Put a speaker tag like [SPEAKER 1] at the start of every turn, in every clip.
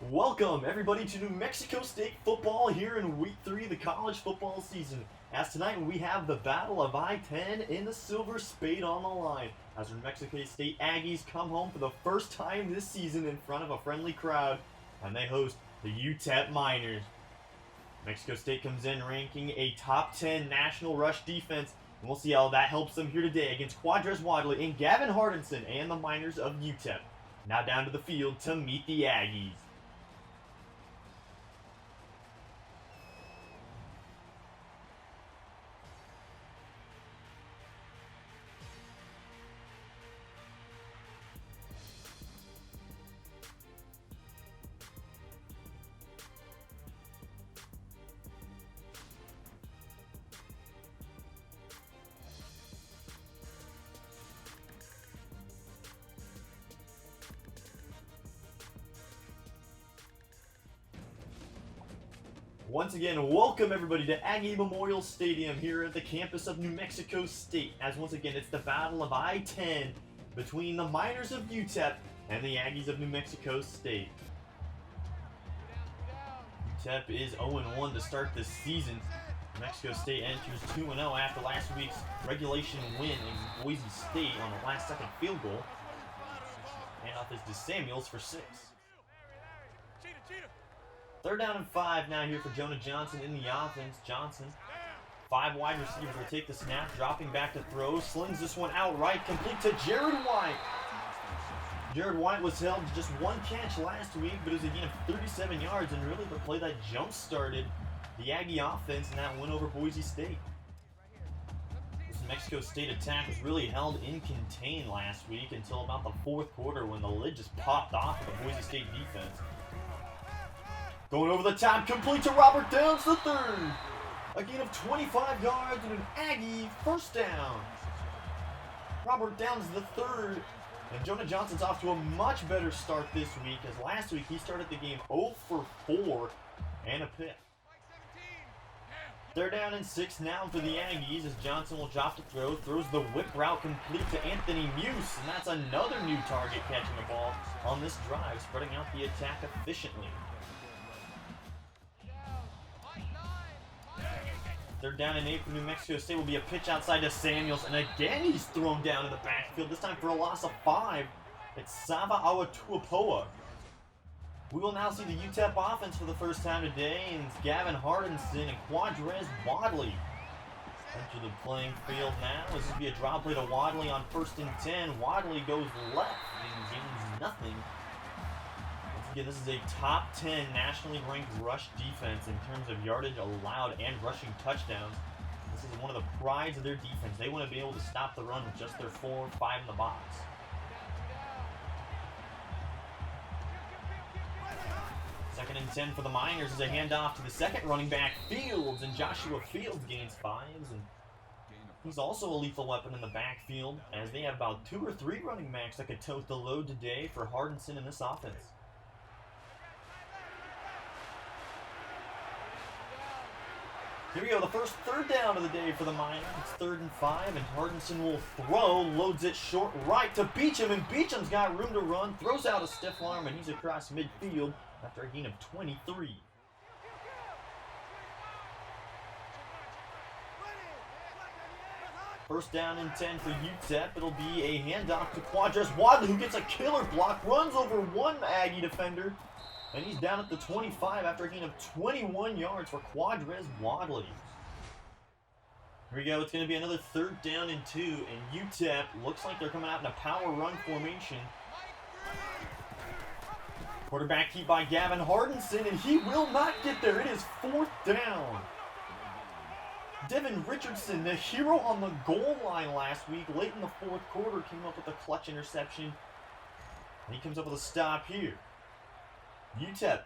[SPEAKER 1] Welcome everybody to New Mexico State football here in week 3 of the college football season. As tonight we have the battle of I-10 in the silver spade on the line. As New Mexico State Aggies come home for the first time this season in front of a friendly crowd, and they host the UTEP Miners. Mexico State comes in ranking a top 10 national rush defense, and we'll see how that helps them here today against Quadres Wadley and Gavin Hardinson and the Miners of UTEP. Now down to the field to meet the Aggies. Once again, welcome everybody to Aggie Memorial Stadium here at the campus of New Mexico State. As once again, it's the battle of I-10 between the Miners of UTEP and the Aggies of New Mexico State. UTEP is 0-1 to start this season. New Mexico State enters 2-0 after last week's regulation win in Boise State on a last-second field goal. Handoff is to Samuels for 6. 3rd down and 5 now here for Jonah Johnson in the offense. Johnson, 5 wide receivers will take the snap, dropping back to throw, slings this one outright, complete to Jared White. Jared White was held to just 1 catch last week, but it was a gain of 37 yards, and really the play that jump-started the Aggie offense in that win over Boise State. This New Mexico State attack was really held in contain last week until about the 4th quarter when the lid just popped off of the Boise State defense. Going over the top, complete to Robert Downs the 3rd. A gain of 25 yards and an Aggie first down. Robert Downs the 3rd. And Jonah Johnson's off to a much better start this week, as last week he started the game 0 for 4 and a pick. 3rd down and 6 now for the Aggies as Johnson will drop to throw, throws the whip route complete to Anthony Muse, and that's another new target catching the ball on this drive, spreading out the attack efficiently. 3rd down and 8 for New Mexico State will be a pitch outside to Samuels, and again he's thrown down in the backfield, this time for a loss of 5. It's Sava Awatuapoa. We will now see the UTEP offense for the first time today, and it's Gavin Hardinson and Quadres Wadley enter the playing field now. This will be a drop play to Wadley on 1st and 10. Wadley goes left and gains nothing. Again, this is a top 10 nationally ranked rush defense in terms of yardage allowed and rushing touchdowns. This is one of the prides of their defense. They want to be able to stop the run with just their 4 or 5 in the box. Second and 10 for the Miners is a handoff to the second running back, Fields, and Joshua Fields gains 5s. And he's also a lethal weapon in the backfield, as they have about 2 or 3 running backs that could tote the load today for Hardinson in this offense. Here we go, the first 3rd down of the day for the Miners. It's 3rd and 5, and Hardinson will throw, loads it short right to Beecham, and Beecham's got room to run, throws out a stiff arm, and he's across midfield after a gain of 23. First down and 10 for UTEP. It'll be a handoff to Quadres Wadley, who gets a killer block, runs over 1 Aggie defender, and he's down at the 25 after a gain of 21 yards for Quadres Wadley. Here we go. It's going to be another 3rd down and 2, and UTEP looks like they're coming out in a power run formation. Quarterback keep by Gavin Hardinson, and he will not get there. It is 4th down. Devin Richardson, the hero on the goal line last week, late in the 4th quarter, came up with a clutch interception. And he comes up with a stop here. UTEP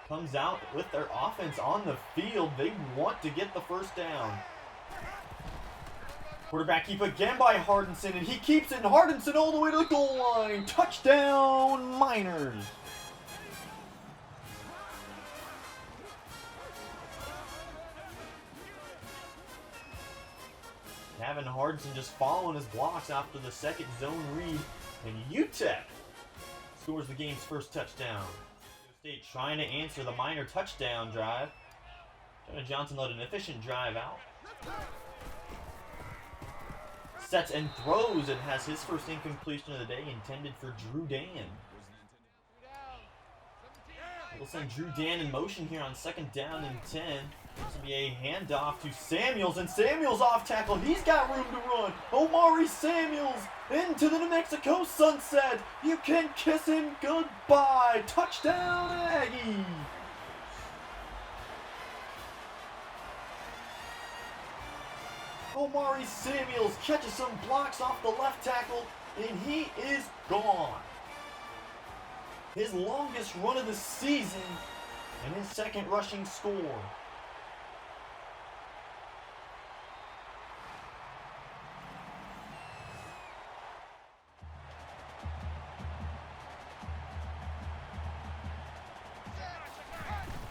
[SPEAKER 1] comes out with their offense on the field. They want to get the first down. Quarterback keep again by Hardinson, and he keeps it, and Hardinson all the way to the goal line. Touchdown, Miners. Gavin Hardinson just following his blocks after the second zone read, and UTEP scores the game's first touchdown. State trying to answer the minor touchdown drive. Jonah Johnson led an efficient drive out. Sets and throws and has his first incompletion of the day, intended for Drew Dan. We'll send Drew Dan in motion here on 2nd down and 10. This will be a handoff to Samuels, and Samuels off tackle. He's got room to run. Omari Samuels into the New Mexico sunset. You can kiss him goodbye. Touchdown, Aggie. Omari Samuels catches some blocks off the left tackle, and he is gone. His longest run of the season and his second rushing score.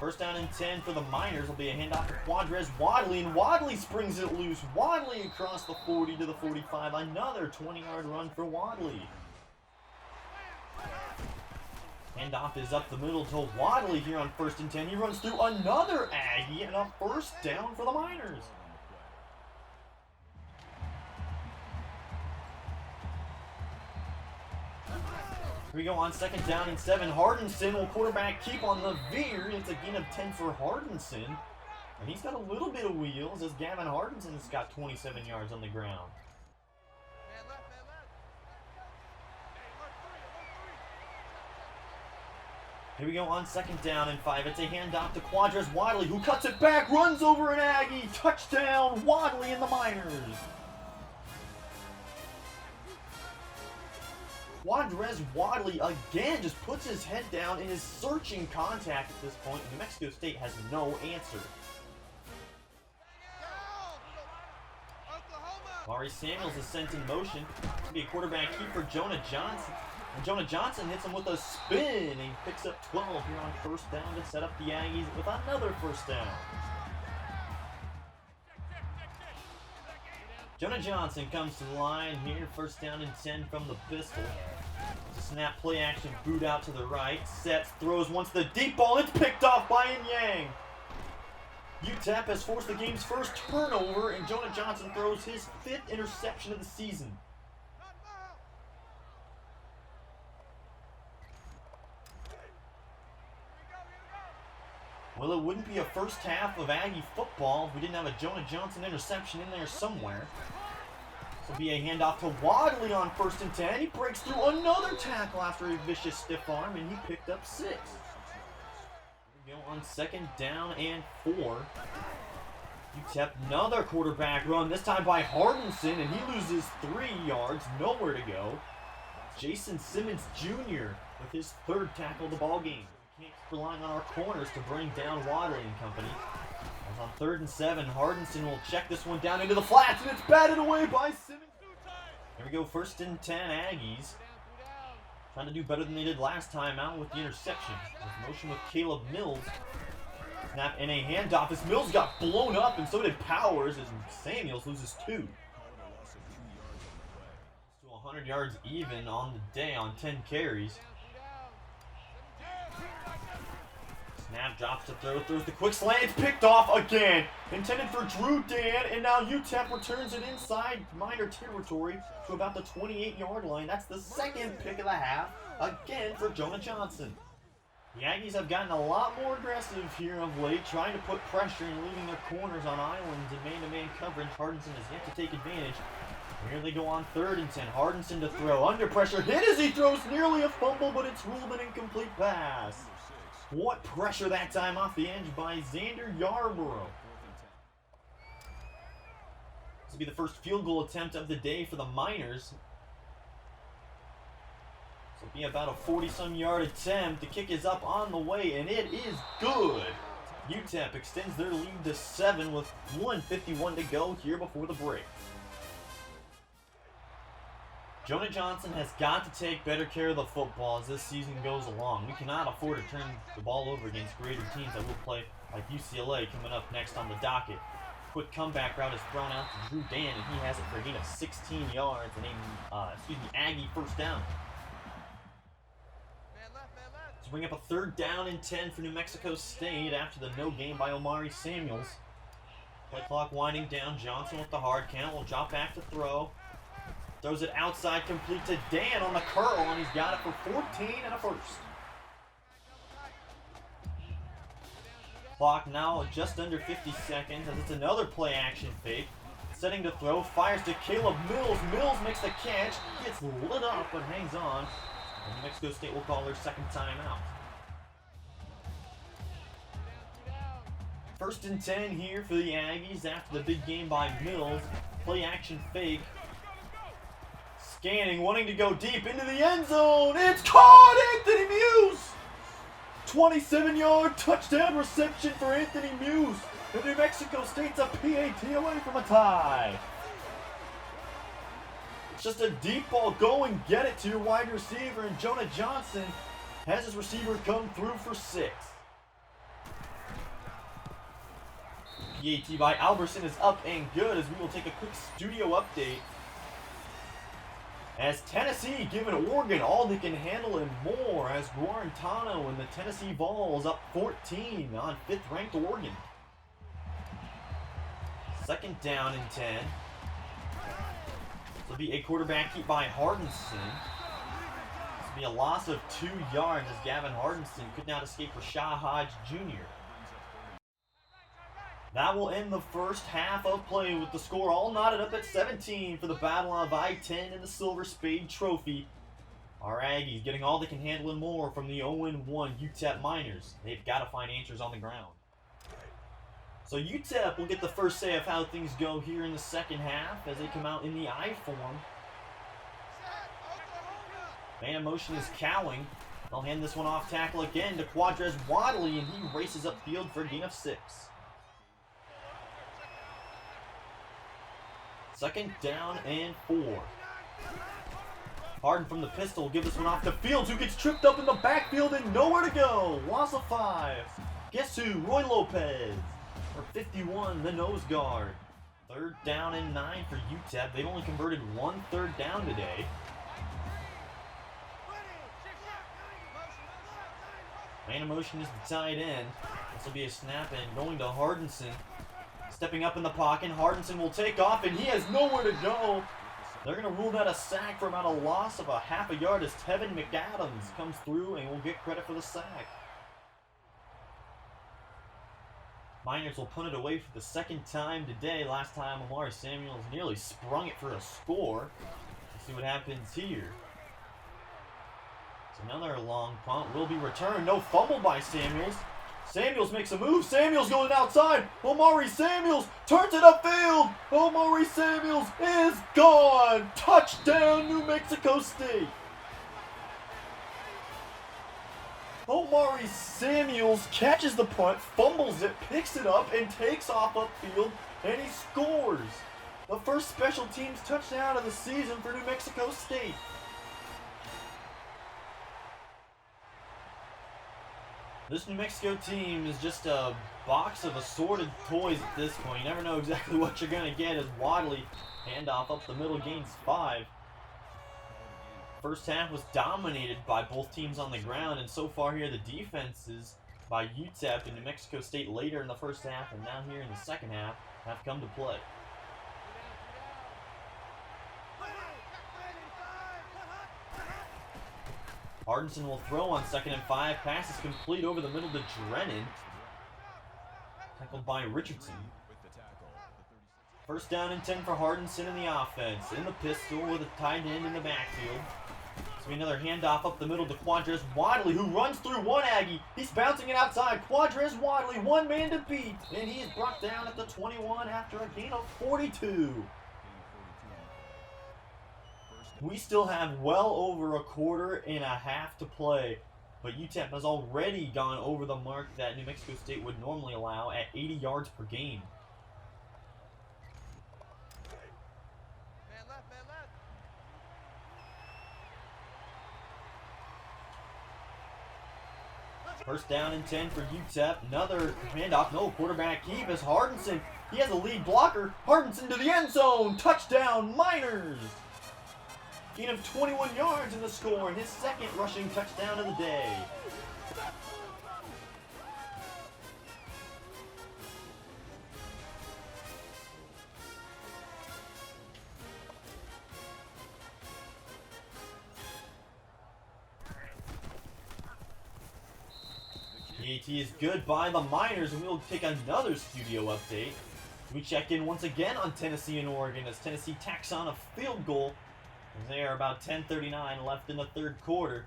[SPEAKER 1] First down and 10 for the Miners will be a handoff to Quadrez Wadley, and Wadley springs it loose. Wadley across the 40 to the 45. Another 20-yard run for Wadley. Handoff is up the middle to Wadley here on 1st and 10. He runs through another Aggie and a first down for the Miners. Here we go on 2nd down and 7. Hardinson will quarterback keep on the veer. It's a gain of 10 for Hardinson. And he's got a little bit of wheels as Gavin Hardison's got 27 yards on the ground. Here we go on 2nd down and 5. It's a handoff to Quadrez Wadley, who cuts it back, runs over an Aggie. Touchdown, Wadley and the Miners. Quadrez Wadley again just puts his head down and is searching contact at this point. New Mexico State has no answer. Mari Samuels is sent in motion. This will be a quarterback keep for Jonah Johnson. And Jonah Johnson hits him with a spin. And he picks up 12 here on 1st down to set up the Aggies with another 1st down. Jonah Johnson comes to the line here, 1st down and 10 from the pistol. Snap play action, boot out to the right. Sets, throws once the deep ball. It's picked off by Yang. UTEP has forced the game's first turnover, and Jonah Johnson throws his 5th interception of the season. Well, it wouldn't be a first half of Aggie football if we didn't have a Jonah Johnson interception in there somewhere. This will be a handoff to Wadley on 1st and 10. He breaks through another tackle after a vicious stiff arm, and he picked up 6. We go on 2nd down and 4. UTEP another quarterback run, this time by Hardinson, and he loses 3 yards, nowhere to go. Jason Simmons Jr. with his 3rd tackle of the ball game. We can't keep relying on our corners to bring down Wadley and company. As on 3rd and 7, Hardinson will check this one down into the flats, and it's batted away by Simmons. Here we go, 1st and 10 Aggies. Trying to do better than they did last time out with the interception. With motion with Caleb Mills. Snap and a handoff as Mills got blown up, and so did Powers as Samuels loses 2. To 100 yards even on the day on 10 carries. Snap drops to throw, throws the quick slant, it's picked off again. Intended for Drew Dan, and now UTEP returns it inside minor territory to about the 28-yard line. That's the 2nd pick of the half, again for Jonah Johnson. The Aggies have gotten a lot more aggressive here of late, trying to put pressure and leaving their corners on islands in man-to-man coverage. Hardinson has yet to take advantage. Here they go on 3rd and 10. Hardinson to throw, under pressure, hit as he throws, nearly a fumble, but it's ruled an incomplete pass. What pressure that time off the edge by Xander Yarborough. This will be the first field goal attempt of the day for the Miners. This will be about a 40-some yard attempt. The kick is up on the way, and it is good. UTEP extends their lead to 7 with 1:51 to go here before the break. Jonah Johnson has got to take better care of the football as this season goes along. We cannot afford to turn the ball over against greater teams that will play like UCLA coming up next on the docket. Quick comeback route is thrown out to Drew Dan, and he has it for a gain of 16 yards and a Aggie 1st down. This will bring up a 3rd down and 10 for New Mexico State after the no gain by Omari Samuels. Play clock winding down. Johnson with the hard count. Will drop back to throw. Throws it outside, complete to Dan on the curl, and he's got it for 14 and a first. Clock now just under 50 seconds as it's another play action fake. Setting to throw, fires to Caleb Mills. Mills makes the catch, gets lit up but hangs on. And New Mexico State will call their 2nd timeout. 1st and 10 here for the Aggies after the big game by Mills. Play action fake. Scanning, wanting to go deep into the end zone. It's caught! Anthony Muse! 27-yard touchdown reception for Anthony Muse. And New Mexico State's a PAT away from a tie. It's just a deep ball. Go and get it to your wide receiver. And Jonah Johnson has his receiver come through for 6. PAT by Alberson is up and good as we will take a quick studio update. As Tennessee giving Oregon all they can handle and more as Guarantano and the Tennessee Vols up 14 on 5th ranked Oregon. 2nd down and 10. This will be a quarterback keep by Hardinson. This will be a loss of 2 yards as Gavin Hardinson could not escape Rashad Hodge Jr. That will end the first half of play with the score all knotted up at 17 for the Battle of I-10 and the Silver Spade Trophy. Our Aggies getting all they can handle and more from the 0-1 UTEP Miners. They've got to find answers on the ground. So UTEP will get the first say of how things go here in the 2nd half as they come out in the I form. Man motion is Cowling. They'll hand this one off tackle again to Quadres Wadley, and he races upfield for a gain of 6. 2nd down and 4. Harden from the pistol will give this one off to Fields, who gets tripped up in the backfield and nowhere to go. Loss of 5. Guess who? Roy Lopez. For 51, the nose guard. 3rd down and 9 for UTEP. They've only converted 1 3rd down today. Man in motion is the tight end. This will be a snap and going to Hardinson. Stepping up in the pocket, Hardinson will take off, and he has nowhere to go. They're going to rule that a sack for about a loss of a half a yard as Tevin McAdams comes through and will get credit for the sack. Miners will punt it away for the 2nd time today. Last time, Omari Samuels nearly sprung it for a score. Let's see what happens here. So another long punt will be returned. No fumble by Samuels. Samuels makes a move. Samuels going outside. Omari Samuels turns it upfield. Omari Samuels is gone. Touchdown, New Mexico State. Omari Samuels catches the punt, fumbles it, picks it up, and takes off upfield, and he scores. The first special teams touchdown of the season for New Mexico State. This New Mexico team is just a box of assorted toys at this point. You never know exactly what you're going to get as Wadley handoff up the middle gains 5. First half was dominated by both teams on the ground, and so far here the defenses by UTEP and New Mexico State later in the first half and now here in the 2nd half have come to play. Hardinson will throw on 2nd and 5. Pass is complete over the middle to Drennan. Tackled by Richardson. 1st down and 10 for Hardinson in the offense. In the pistol with a tight end in the backfield. This will be another handoff up the middle to Quadres Wadley, who runs through one Aggie. He's bouncing it outside. Quadres Wadley, one man to beat. And he is brought down at the 21 after a gain of 42. We still have well over a quarter and a half to play, but UTEP has already gone over the mark that New Mexico State would normally allow at 80 yards per game. First down and 10 for UTEP. Another handoff, no quarterback keep as Hardinson. He has a lead blocker. Hardinson to the end zone. Touchdown, Miners. Gain of 21 yards in the score and his 2nd rushing touchdown of the day. PAT is good by the Miners, and we'll take another studio update. We check in once again on Tennessee and Oregon as Tennessee tacks on a field goal. And they are about 10:39 left in the third quarter.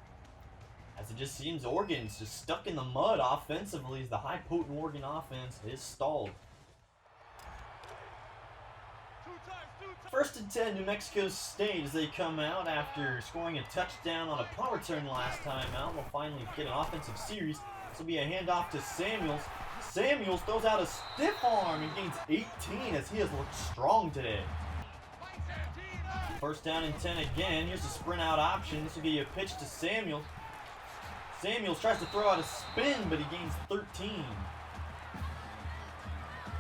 [SPEAKER 1] As it just seems Oregon's just stuck in the mud offensively as the high potent Oregon offense is stalled. First and 10, New Mexico State as they come out after scoring a touchdown on a punt return last time out. We'll finally get an offensive series. This will be a handoff to Samuels. Samuels throws out a stiff arm and gains 18 as he has looked strong today. First down and 10 again. Here's a sprint out option. This will be a pitch to Samuels. Samuels tries to throw out a spin, but he gains 13.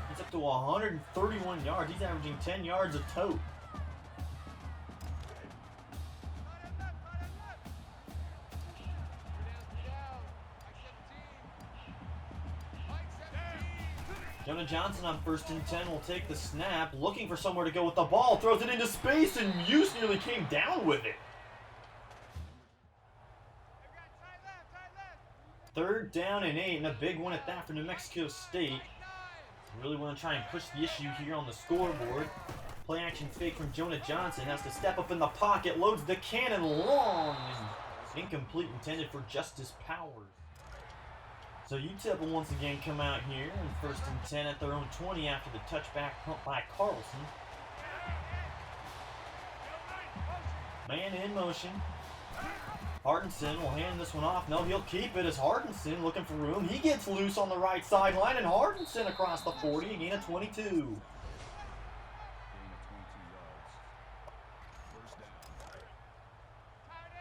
[SPEAKER 1] He's up to 131 yards. He's averaging 10 yards a tote. Jonah Johnson on first and 10 will take the snap, looking for somewhere to go with the ball, throws it into space, and Muse nearly came down with it. Third down and 8, and a big one at that for New Mexico State. Really want to try and push the issue here on the scoreboard. Play action fake from Jonah Johnson, has to step up in the pocket, loads the cannon long, and incomplete, intended for Justice Powers. So UTEP will once again come out here in first and 10 at their own 20 after the touchback punt by Carlson. Man in motion. Hardinson will hand this one off. No, he'll keep it as Hardinson looking for room. He gets loose on the right sideline, and Hardinson across the 40, a gain of 22.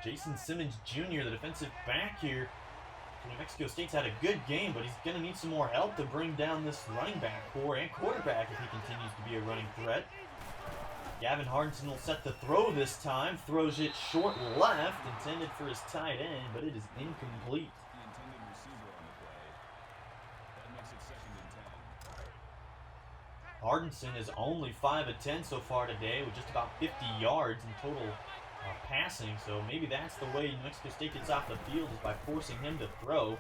[SPEAKER 1] Jason Simmons Jr., the defensive back here. New Mexico State's had a good game, but he's going to need some more help to bring down this running back core and quarterback if he continues to be a running threat. Gavin Hardinson will set the throw this time, throws it short left, intended for his tight end, but it is incomplete. Hardinson is only 5 of 10 so far today with just about 50 yards in total passing, so maybe that's the way New Mexico State gets off the field is by forcing him to throw,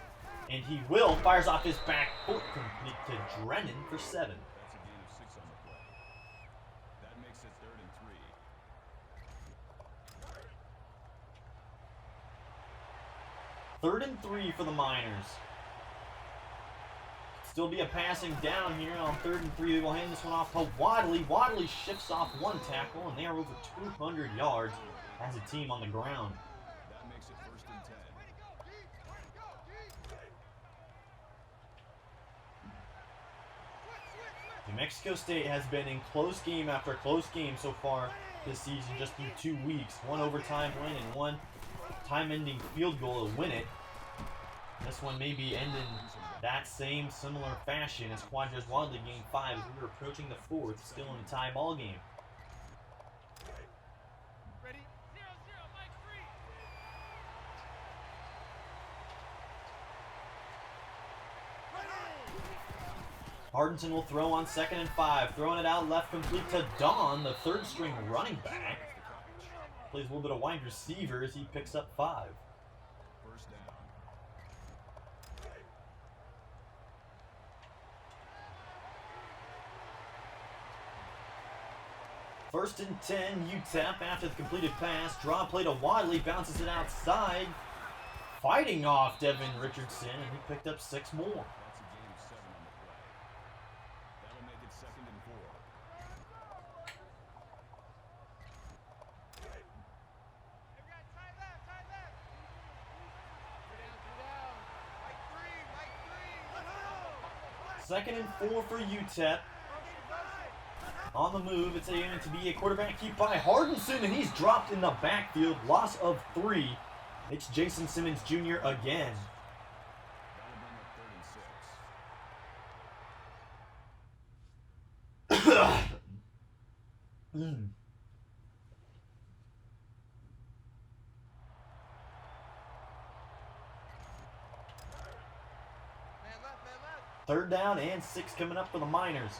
[SPEAKER 1] and he will. Fires off his back foot, complete to Drennan for 7.
[SPEAKER 2] That's a gain of 6 on the play. That makes it 3rd and
[SPEAKER 1] 3. 3rd and 3 for the Miners. Still be a passing down here on 3rd and 3. They will hand this one off to Wadley. Wadley shifts off one tackle, and they are over 200 yards as a team on the ground.
[SPEAKER 2] that makes it 1st and 10.
[SPEAKER 1] New Mexico State has been in close game after close game so far this season, just through 2 weeks. One overtime win and one time-ending field goal to win it. This one may be ending that same similar fashion as Quadras Wadley gained 5 as we were approaching the 4th, still in a tie ball game. Hardinson will throw on 2nd and 5, throwing it out left complete to Don, the 3rd string running back. Plays a little bit of wide receiver as he picks up 5.
[SPEAKER 2] 1st down.
[SPEAKER 1] First and 10, UTEP after the completed pass. Draw play to Wadley, bounces it outside. Fighting off Devin Richardson, and he picked up 6 more.
[SPEAKER 2] That's a gain of 7 on the play. That'll make it 2nd and 4.
[SPEAKER 1] Second and 4 for UTEP. On the move, it's going to be a quarterback keep by Hardinson, and he's dropped in the backfield. Loss of 3. It's Jason Simmons Jr. again.
[SPEAKER 2] That'll bring up 3rd and 6.
[SPEAKER 1] Third down and 6 coming up for the Miners.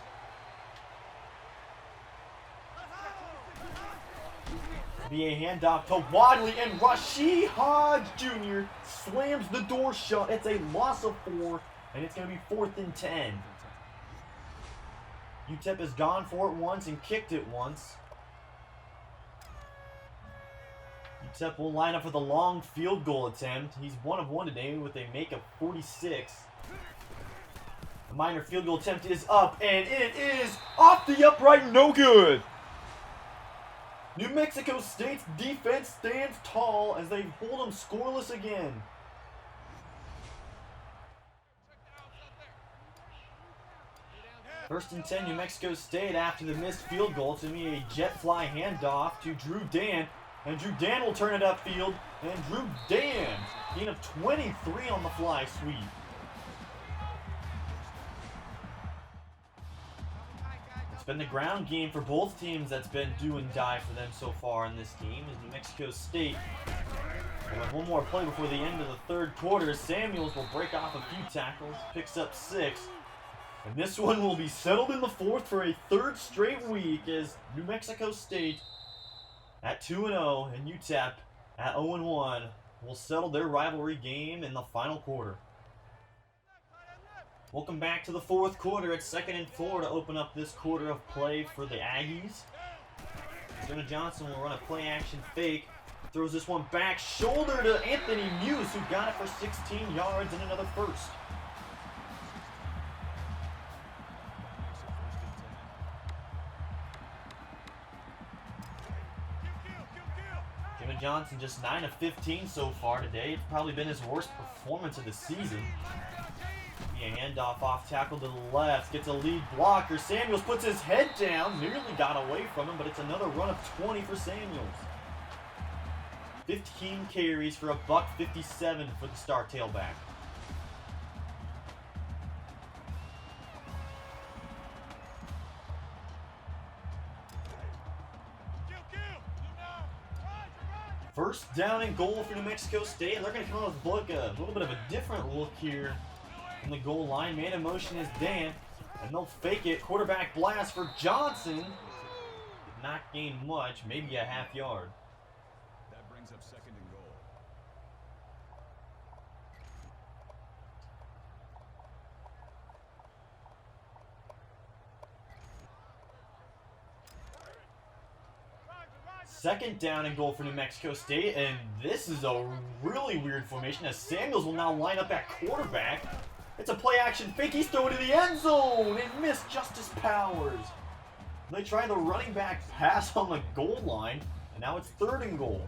[SPEAKER 1] Be a handoff to Wadley, and Rasheed Hodge Jr. slams the door shut. It's a loss of 4 and it's going to be 4th and 10. UTEP has gone for it once and kicked it once. UTEP will line up with a long field goal attempt. He's 1 of 1 today with a make of 46. The minor field goal attempt is up, and it is off the upright, no good. New Mexico State's defense stands tall as they hold them scoreless again. First and 10, New Mexico State after the missed field goal. To me, a jet fly handoff to Drew Dan. And Drew Dan will turn it upfield. And Drew Dan, gain of 23 on the fly sweep. It's been the ground game for both teams that's been do and die for them so far in this game. As New Mexico State will have one more play before the end of the third quarter. Samuels will break off a few tackles, picks up 6. And this one will be settled in the 4th for a 3rd straight week as New Mexico State at 2-0 and UTEP at 0-1 will settle their rivalry game in the final quarter. Welcome back to the 4th quarter. It's 2nd and 4 to open up this quarter of play for the Aggies. Jonah Johnson will run a play action fake. Throws this one back shoulder to Anthony Muse, who got it for 16 yards and another first. Jonah Johnson just 9 of 15 so far today. It's probably been his worst performance of the season. A handoff off tackle to the left. Gets a lead blocker. Samuels puts his head down. Nearly got away from him, but it's another run of 20 for Samuels. 15 carries for a $157 for the star tailback. First down and goal for New Mexico State. They're going to come out with a little bit of a different look here in the goal line. Man in motion is Dan, and they'll fake it. Quarterback blast for Johnson. Did not gain much, maybe a half yard.
[SPEAKER 2] That brings up 2nd and goal.
[SPEAKER 1] Second down and goal for New Mexico State, and this is a really weird formation as Samuels will now line up at quarterback. It's a play action fake. He's throwing to the end zone and missed Justice Powers. They try the running back pass on the goal line, and now it's 3rd and goal.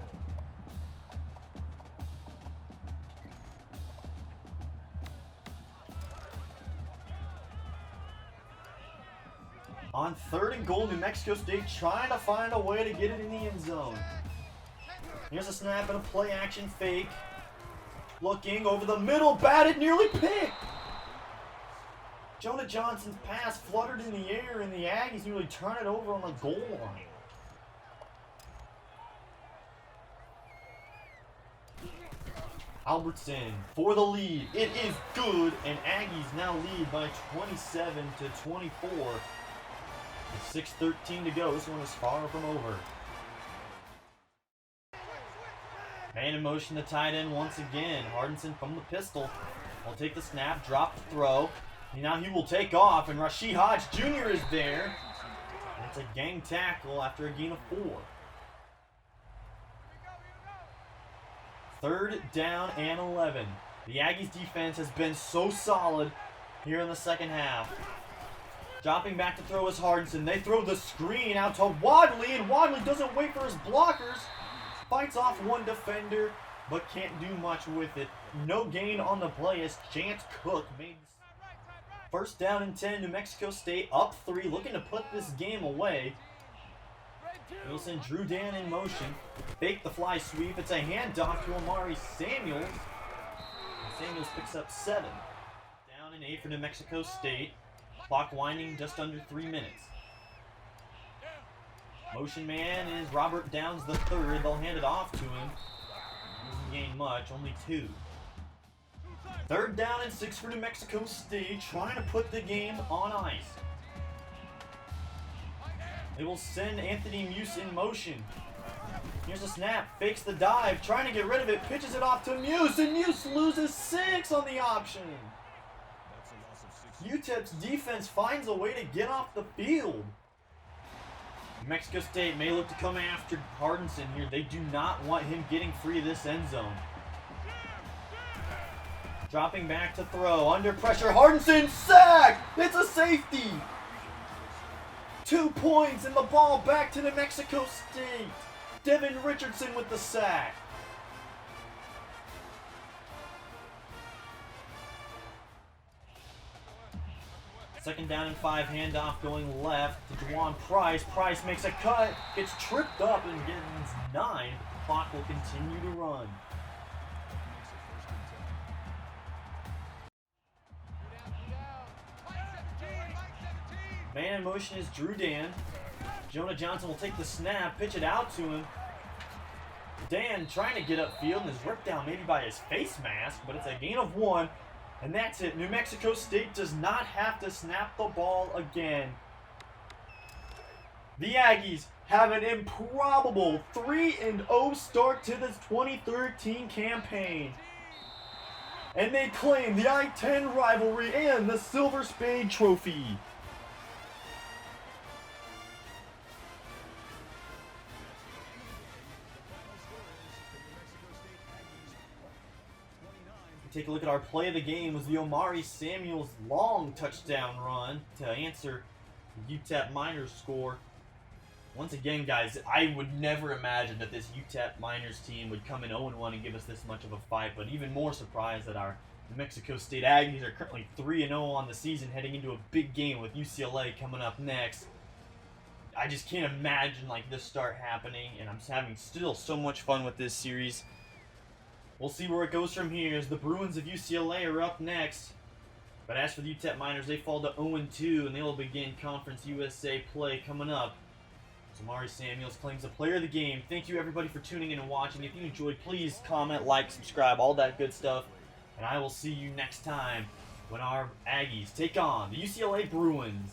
[SPEAKER 1] On 3rd and goal, New Mexico State trying to find a way to get it in the end zone. Here's a snap and a play action fake. Looking over the middle, batted, nearly picked. Jonah Johnson's pass fluttered in the air, and the Aggies nearly turn it over on the goal line. Albertson for the lead. It is good, and Aggies now lead by 27-24. With 6:13 to go. This one is far from over. Man in motion to tight end once again. Hardinson from the pistol will take the snap, drop the throw. And now he will take off, and Rasheed Hodge Jr. is there. And it's a gang tackle after a gain of 4. 3rd down and 11. The Aggies defense has been so solid here in the second half. Dropping back to throw is Hardinson. They throw the screen out to Wadley, and Wadley doesn't wait for his blockers. Fights off one defender, but can't do much with it. No gain on the play as Chance Cook made. First down and 10, New Mexico State up 3, looking to put this game away. Wilson Drew Dan in motion. Fake the fly sweep. It's a handoff to Amari Samuels. And Samuels picks up 7. Down and 8 for New Mexico State. Clock winding just under 3 minutes. Motion man is Robert Downs III. They'll hand it off to him. Doesn't gain much, only 2. 3rd down and 6 for New Mexico State, trying to put the game on ice. They will send Anthony Muse in motion. Here's a snap, fakes the dive, trying to get rid of it, pitches it off to Muse, and Muse loses 6 on the option. UTEP's defense finds a way to get off the field. New Mexico State may look to come after Hardinson here. They do not want him getting free of this end zone. Dropping back to throw. Under pressure. Hardinson sack! It's a safety! 2 points and the ball back to New Mexico State. Devin Richardson with the sack. Second down and 5, handoff going left to Juwan Price. Price makes a cut, gets tripped up and gets 9. The clock will continue to run. Man in motion is Drew Dan. Jonah Johnson will take the snap, pitch it out to him. Dan trying to get upfield and is ripped down maybe by his face mask, but it's a gain of 1. And that's it. New Mexico State does not have to snap the ball again. The Aggies have an improbable 3-0 start to this 2013 campaign. And they claim the I-10 Rivalry and the Silver Spade Trophy. Take a look at our play of the game. Was the Omari Samuels long touchdown run to answer the UTEP Miners score. Once again, guys, I would never imagine that this UTEP Miners team would come in 0-1 and give us this much of a fight, but even more surprised that our New Mexico State Aggies are currently 3-0 on the season, heading into a big game with UCLA coming up next. I just can't imagine like this start happening, and I'm having still so much fun with this series. We'll see where it goes from here as the Bruins of UCLA are up next. But as for the UTEP Miners, they fall to 0-2 and they will begin Conference USA play coming up. So Omari Samuels claims the player of the game. Thank you everybody for tuning in and watching. If you enjoyed, please comment, like, subscribe, all that good stuff. And I will see you next time when our Aggies take on the UCLA Bruins.